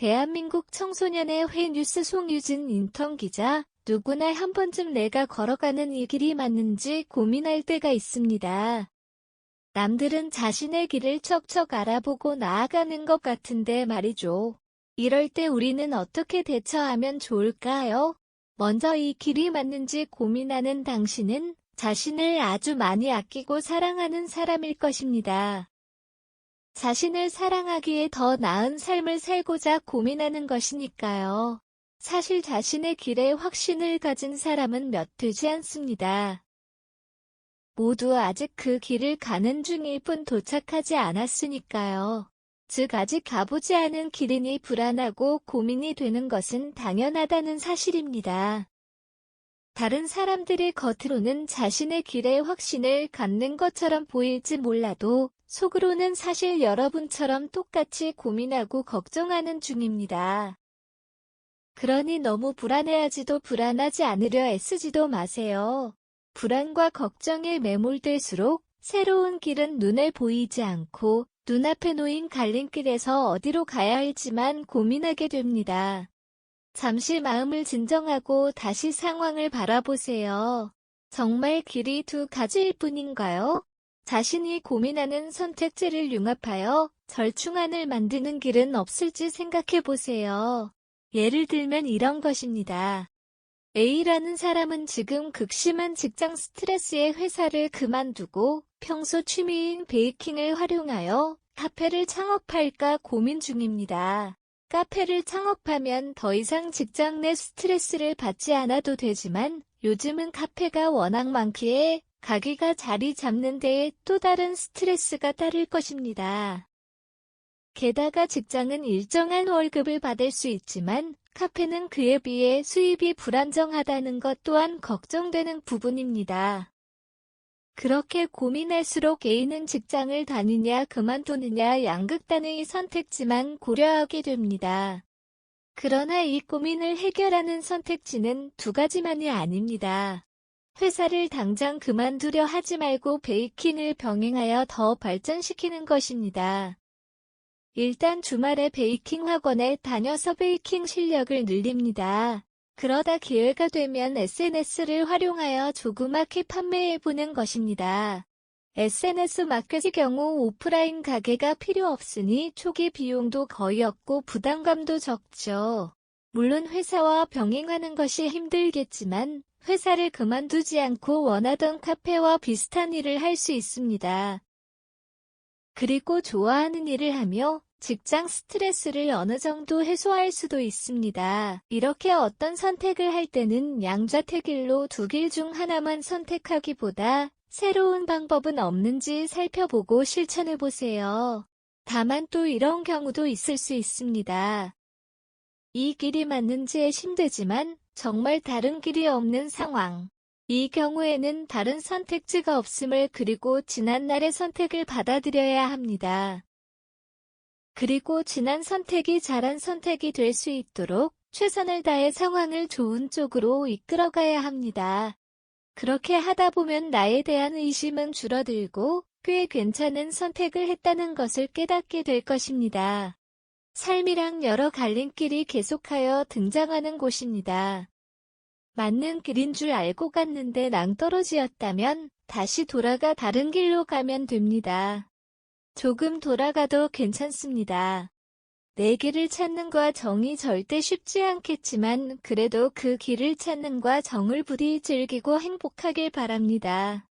대한민국 청소년의 회 뉴스 송유진 인턴 기자, 누구나 한 번쯤 내가 걸어가는 이 길이 맞는지 고민할 때가 있습니다. 남들은 자신의 길을 척척 알아보고 나아가는 것 같은데 말이죠. 이럴 때 우리는 어떻게 대처하면 좋을까요? 먼저 이 길이 맞는지 고민하는 당신은 자신을 아주 많이 아끼고 사랑하는 사람일 것입니다. 자신을 사랑하기에 더 나은 삶을 살고자 고민하는 것이니까요. 사실 자신의 길에 확신을 가진 사람은 몇 되지 않습니다. 모두 아직 그 길을 가는 중일 뿐 도착하지 않았으니까요. 즉 아직 가보지 않은 길이니 불안하고 고민이 되는 것은 당연하다는 사실입니다. 다른 사람들이 겉으로는 자신의 길에 확신을 갖는 것처럼 보일지 몰라도 속으로는 사실 여러분처럼 똑같이 고민하고 걱정하는 중입니다. 그러니 너무 불안해하지도 불안하지 않으려 애쓰지도 마세요. 불안과 걱정에 매몰될수록 새로운 길은 눈에 보이지 않고 눈앞에 놓인 갈림길에서 어디로 가야 할지만 고민하게 됩니다. 잠시 마음을 진정하고 다시 상황을 바라보세요. 정말 길이 두 가지일 뿐인가요? 자신이 고민하는 선택지를 융합하여 절충안을 만드는 길은 없을지 생각해보세요. 예를 들면 이런 것입니다. A라는 사람은 지금 극심한 직장 스트레스에 회사를 그만두고 평소 취미인 베이킹을 활용하여 카페를 창업할까 고민 중입니다. 카페를 창업하면 더 이상 직장 내 스트레스를 받지 않아도 되지만 요즘은 카페가 워낙 많기에 가게가 자리 잡는 데에 또 다른 스트레스가 따를 것입니다. 게다가 직장은 일정한 월급을 받을 수 있지만 카페는 그에 비해 수입이 불안정하다는 것 또한 걱정되는 부분입니다. 그렇게 고민할수록 A는 직장을 다니냐 그만두느냐 양극단의 선택지만 고려하게 됩니다. 그러나 이 고민을 해결하는 선택지는 두 가지만이 아닙니다. 회사를 당장 그만두려 하지 말고 베이킹을 병행하여 더 발전시키는 것입니다. 일단 주말에 베이킹 학원에 다녀서 베이킹 실력을 늘립니다. 그러다 기회가 되면 SNS를 활용하여 조그맣게 판매해보는 것입니다. SNS 마켓의 경우 오프라인 가게가 필요 없으니 초기 비용도 거의 없고 부담감도 적죠. 물론 회사와 병행하는 것이 힘들겠지만 회사를 그만두지 않고 원하던 카페와 비슷한 일을 할 수 있습니다. 그리고 좋아하는 일을 하며 직장 스트레스를 어느 정도 해소할 수도 있습니다. 이렇게 어떤 선택을 할 때는 양자택일로 두 길 중 하나만 선택하기보다 새로운 방법은 없는지 살펴보고 실천해보세요. 다만 또 이런 경우도 있을 수 있습니다. 이 길이 맞는지에 힘들지만 정말 다른 길이 없는 상황. 이 경우에는 다른 선택지가 없음을 그리고 지난날의 선택을 받아들여야 합니다. 그리고 지난 선택이 잘한 선택이 될 수 있도록 최선을 다해 상황을 좋은 쪽으로 이끌어가야 합니다. 그렇게 하다 보면 나에 대한 의심은 줄어들고 꽤 괜찮은 선택을 했다는 것을 깨닫게 될 것입니다. 삶이랑 여러 갈림길이 계속하여 등장하는 곳입니다. 맞는 길인 줄 알고 갔는데 낭떠러지였다면 다시 돌아가 다른 길로 가면 됩니다. 조금 돌아가도 괜찮습니다. 내 길을 찾는 과 정이 절대 쉽지 않겠지만 그래도 그 길을 찾는 과 정을 부디 즐기고 행복하길 바랍니다.